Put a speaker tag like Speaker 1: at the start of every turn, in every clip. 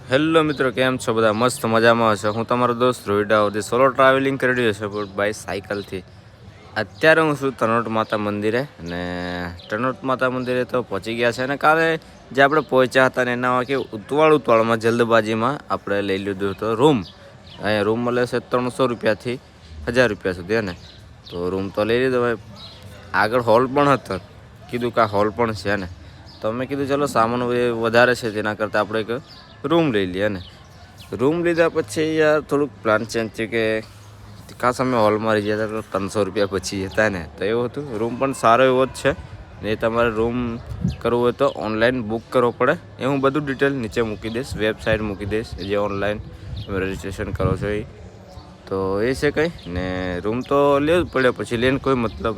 Speaker 1: Hello મિત્રો, કેમ છો બધા? મસ્ત મજામાં હશો. હું તમારો દોસ્ત રોહિડા સોલો ટ્રાવેલિંગ કરી રહ્યો છું પણ બાય સાયકલથી. અત્યારે હું છું તનોટ માતા મંદિરે, અને તનોટ માતા મંદિરે તો પહોંચી ગયા છે. અને કાલે જે આપણે પહોંચ્યા હતા ને એના કે ઉતાવળમાં જલ્દબાજીમાં આપણે લઈ લીધું હતો રૂમ. અહીંયા રૂમ મળે છે 300 રૂપિયાથી 1000 રૂપિયા સુધી. અને તો રૂમ તો લઈ લીધો. ભાઈ આગળ હોલ પણ હતો, કીધું કે આ હોલ પણ છે. ને તો મેં કીધું ચલો સામાન વધારે છે તેના કરતાં આપણે એક રૂમ લઈ લઈએ. ને રૂમ લીધા પછી યાર થોડુંક પ્લાન ચેન્જ થયું કે ખાસ અમે હોલમાં રહી ગયા હતા 300 રૂપિયા પછી હતા ને, તો એવું હતું. રૂમ પણ સારો એવો જ છે ને. તમારે રૂમ કરવું હોય તો ઓનલાઈન બુક કરવો પડે. એ હું બધું ડિટેલ નીચે મૂકી દઈશ, વેબસાઇટ મૂકી દઈશ જે ઓનલાઈન તમે રજિસ્ટ્રેશન કરો છો એ. તો એ છે કંઈ ને, રૂમ તો લેવું જ પડે, પછી લઈને કોઈ મતલબ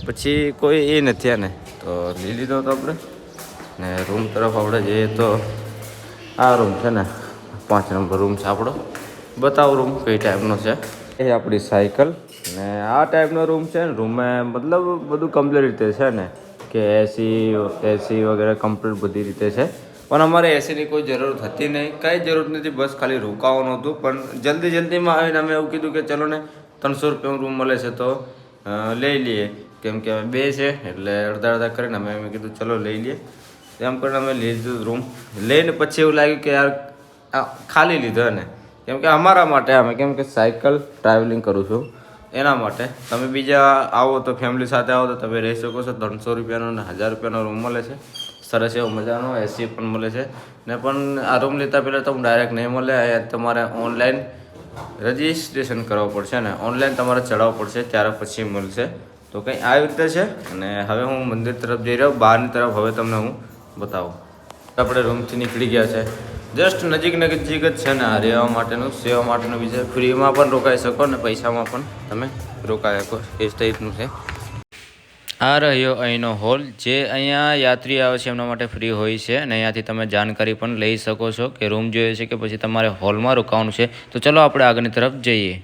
Speaker 1: પછી કોઈ એ નથી. ને તો લઈ લીધો હતો આપણે. ને રૂમ તરફ આપણે જઈએ તો આ રૂમ છે ને, 5 નંબર રૂમ છે આપણો. બતાવો રૂમ કઈ ટાઈપનો છે. એ આપણી સાયકલ ને આ ટાઈપનો રૂમ છે ને. રૂમે મતલબ બધું કમ્પ્લીટ રીતે છે ને, કે એસી વગેરે કમ્પ્લીટ બધી રીતે છે. પણ અમારે એસીની કોઈ જરૂર હતી નહીં, કાંઈ જરૂર નથી. બસ ખાલી રોકાવાનું હતું. પણ જલ્દીમાં આવીને અમે એવું કીધું કે ચલો ને 300 રૂપિયાનો રૂમ મળે છે તો લઈ લઈએ. કેમ કે અમે 2 છે એટલે અડધા કરીને અમે કીધું ચલો લઈ લઈએ. એમ કરીને અમે લીધું રૂમ. લઈને પછી એવું લાગ્યું કે યાર ખાલી લીધો. ને કેમ કે અમારા માટે કેમ કે સાયકલ ટ્રાવેલિંગ કરું છું એના માટે. તમે બીજા આવો તો ફેમિલી સાથે આવો તો તમે રહી શકો છો. 300 રૂપિયાનો ને 1000 રૂપિયાનો રૂમ મળે છે. સરસ એવો મજાનો એસી પણ મળે છે. ને પણ આ રૂમ લેતા પહેલાં તો ડાયરેક્ટ નહીં મળે. તમારે ઓનલાઈન રજિસ્ટ્રેશન કરવું પડશે ને ઓનલાઈન તમારે ચડાવવું પડશે, ત્યારે પછી મળશે. તો કંઈ આ રીતે છે. અને હવે હું મંદિર તરફ જઈ રહ્યો, બહારની તરફ. હવે તમને હું બતાવું. આપણે રૂમથી નીકળી ગયા છે. જસ્ટ નજીક જ છે ને. આ રહેવા માટેનું, સેવા માટેનું બી છે. ફ્રીમાં પણ રોકાઈ શકો ને પૈસામાં પણ તમે રોકાઈ શકો, એ ટાઈપનું છે. આ રહ્યો અહીંનો હોલ. જે અહીંયા યાત્રી આવે છે એમના માટે ફ્રી હોય છે. અને અહીંયાથી તમે જાણકારી પણ લઈ શકો છો કે રૂમ જોઈએ છે કે પછી તમારે હોલમાં રોકાવાનું છે. તો ચલો આપણે આગળની તરફ જઈએ.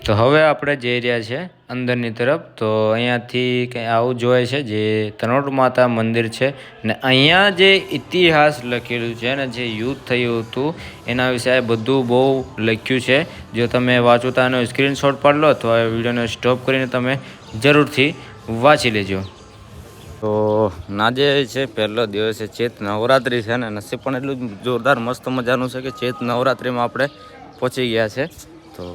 Speaker 1: તો હવે આપણે જઈ રહ્યા છીએ અંદરની તરફ. તો અહીંયાથી કંઈ આવું જોઈએ છે જે તનોટ માતા મંદિર છે. ને અહીંયા જે ઇતિહાસ લખેલું છે ને, જે યુદ્ધ થયું હતું એના વિશે બધું બહુ લખ્યું છે. જો તમે વાંચો તો એનો સ્ક્રીનશોટ પાડી લો અથવા વિડીયોને સ્ટોપ કરીને તમે જરૂરથી વાંચી લેજો. તો નાજે છે પહેલો દિવસ છે, ચેત નવરાત્રિ છે. ને નસીબ પણ એટલું જોરદાર મસ્ત મજાનું છે કે ચેત નવરાત્રિમાં આપણે પહોંચી ગયા છે. તો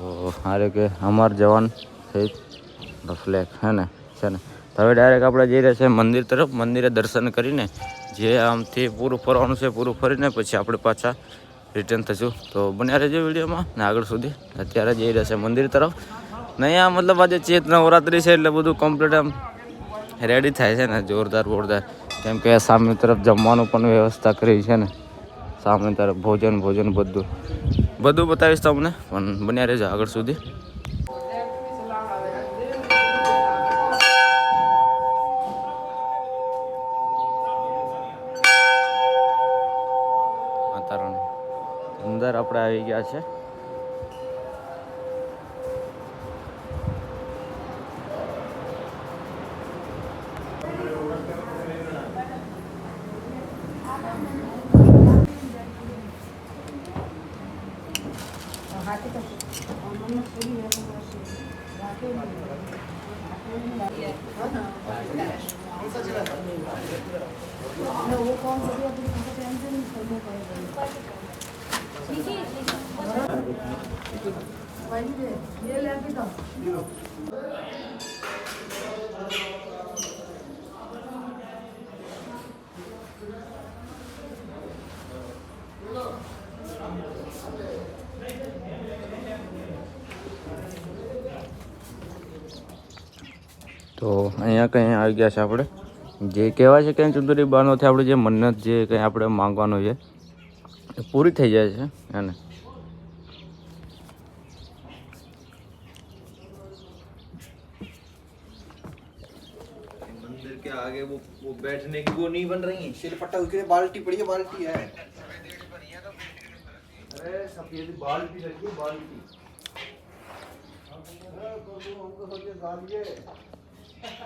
Speaker 1: હારે કે અમાર જવાન થઈ ફ્લેગ હે ને છે ને. તો હવે ડાયરેક્ટ આપણે જઈ રહ્યા છે મંદિર તરફ. મંદિરે દર્શન કરીને જે આમથી પૂરું ફરવાનું છે, પૂરું ફરીને પછી આપણે પાછા રિટર્ન થશું. તો બન્યા રહેજો વિડીયોમાં ને આગળ સુધી. અત્યારે જઈ રહ્યા છે મંદિર તરફ. ને અહીંયા મતલબ આજે ચેત નવરાત્રિ છે એટલે બધું કમ્પ્લીટ આમ રેડી થાય છે ને, જોરદાર. કેમ કે સામે તરફ જમવાનું પણ વ્યવસ્થા કરી છે ને. સામે તરફ ભોજન બધું બતાવીશ તમને, પણ બન્યા રહેજો આગળ સુધી. અંદર આપણે આવી ગયા છે. તો અહીંયા કંઈ આવી ગયા છે આપણે. જે કહેવાય છે કે ચુંદડી બાંધવાથી આપણે જે મન્નત જે કંઈ આપણે માંગવાનું છે એ પૂરી થઈ જાય છે એને. मंदिर के आगे वो बैठने की वो नहीं बन रही, सिलपट्टा उसके बाल्टी पड़ी है, बाल्टी है, अरे सफेद बाल्टी लगी, बाल्टी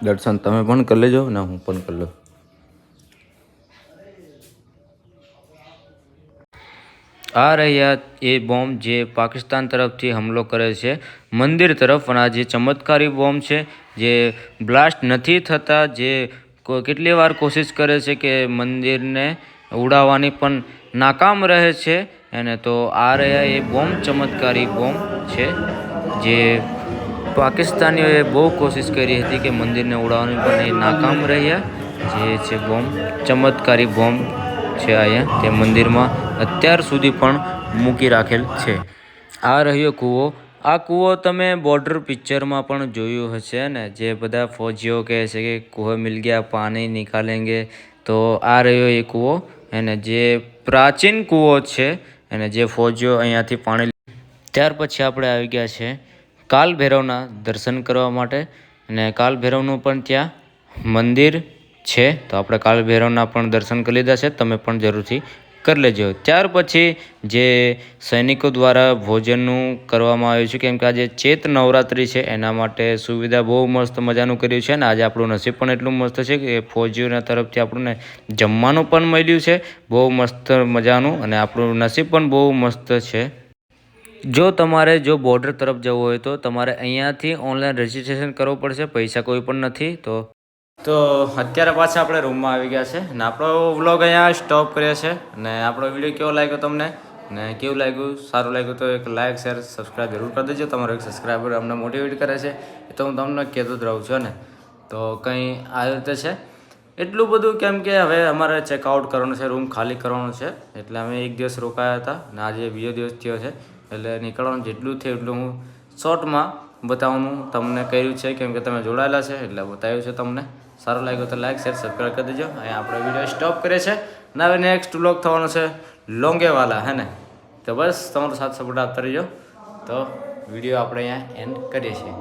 Speaker 1: દર્શન તમે પણ કરી લેજો ને હું પણ કરી લઉં. આ રહ્યા એ બોમ્બ જે પાકિસ્તાન તરફથી હુમલો કરે છે મંદિર તરફ. અને આ જે ચમત્કારી બોમ્બ છે જે બ્લાસ્ટ નથી થતા, જે કેટલી વાર કોશિશ કરે છે કે મંદિરને ઉડાવવાની પણ નાકામ રહે છે. અને તો આ રહ્યા એ બોમ્બ ચમત્કારી બોમ્બ છે જે પાકિસ્તાનીઓએ બહુ કોશિશ કરી હતી કે મંદિરને ઉડાવવાની, પણ એ નાકામ રહ્યા. જે છે બોમ્બ ચમત્કારી બોમ્બ છે અહીંયા તે મંદિરમાં અત્યાર સુધી પણ મૂકી રાખેલ છે. આ રહ્યો કૂવો. આ કૂવો તમે બોર્ડર પિક્ચરમાં પણ જોયું હશે ને, જે બધા ફૌજીઓ કહે છે કે કૂવો મિલ ગયા પાણી નિકાલેંગે. તો આ રહ્યો એ કૂવો, અને જે પ્રાચીન કૂવો છે અને જે ફૌજીઓ અહીંયાથી પાણી. ત્યાર પછી આપણે આવી ગયા છે કાલ ભૈરવના દર્શન કરવા માટે. અને કાલ ભૈરવનું પણ ત્યાં મંદિર છે, તો આપણે કાલ ભૈરવના પણ દર્શન કરી લીધા છે. તમે પણ જરૂરથી કરી લેજો. ત્યાર પછી જે સૈનિકો દ્વારા ભોજનનું કરવામાં આવ્યું છે, કેમ કે આજે ચૈત નવરાત્રિ છે એના માટે સુવિધા બહુ મસ્ત મજાનું કર્યું છે. અને આજે આપણું નસીબ પણ એટલું મસ્ત છે કે ફૌજીઓના તરફથી આપણને જમવાનું પણ મળ્યું છે બહુ મસ્ત મજાનું, અને આપણું નસીબ પણ બહુ મસ્ત છે. જો તમારે બોર્ડર તરફ જવું હોય તો તમારે અહીંયાથી ઓનલાઈન રજિસ્ટ્રેશન કરવું પડશે, પૈસા કોઈ પણ નથી. તો અત્યારે પાછા આપણે રૂમમાં આવી ગયા છે અને આપણો વ્લોગ અહીંયા સ્ટોપ કરીએ છીએ. અને આપણો વિડીયો કેવો લાગ્યો તમને, ને કેવું લાગ્યું, સારું લાગ્યું તો એક લાઇક શેર સબસ્ક્રાઈબ જરૂર કરી દેજો. તમારો એક સબસ્ક્રાઈબર અમને મોટિવેટ કરે છે, એ તો હું તમને કહેતો જ રહું છું ને. તો કંઈ આ રીતે છે એટલું બધું, કેમ કે હવે અમારે ચેકઆઉટ કરવાનું છે, રૂમ ખાલી કરવાનો છે. એટલે અમે એક દિવસ રોકાયા હતા અને આજે બીજો દિવસ થયો છે, એટલે નીકળવાનું જેટલું થયું એટલું હું શોર્ટમાં બતાવવાનું તમને કર્યું છે, કેમ કે તમે જોડાયેલા છે એટલે બતાવ્યું છે તમને. સારું લાગ્યું તો લાઈક શેર સબસ્ક્રાઈબ કરી દેજો. અહીંયા આપણે વિડીયો સ્ટોપ કરીએ છીએ અને હવે નેક્સ્ટ વ્લોગ થવાનો છે લોંગેવાલા, હે ને. તો બસ તમારો સાથ સપોર્ટ આપતા રહીજો. તો વિડીયો આપણે અહીંયા એન્ડ કરીએ છીએ.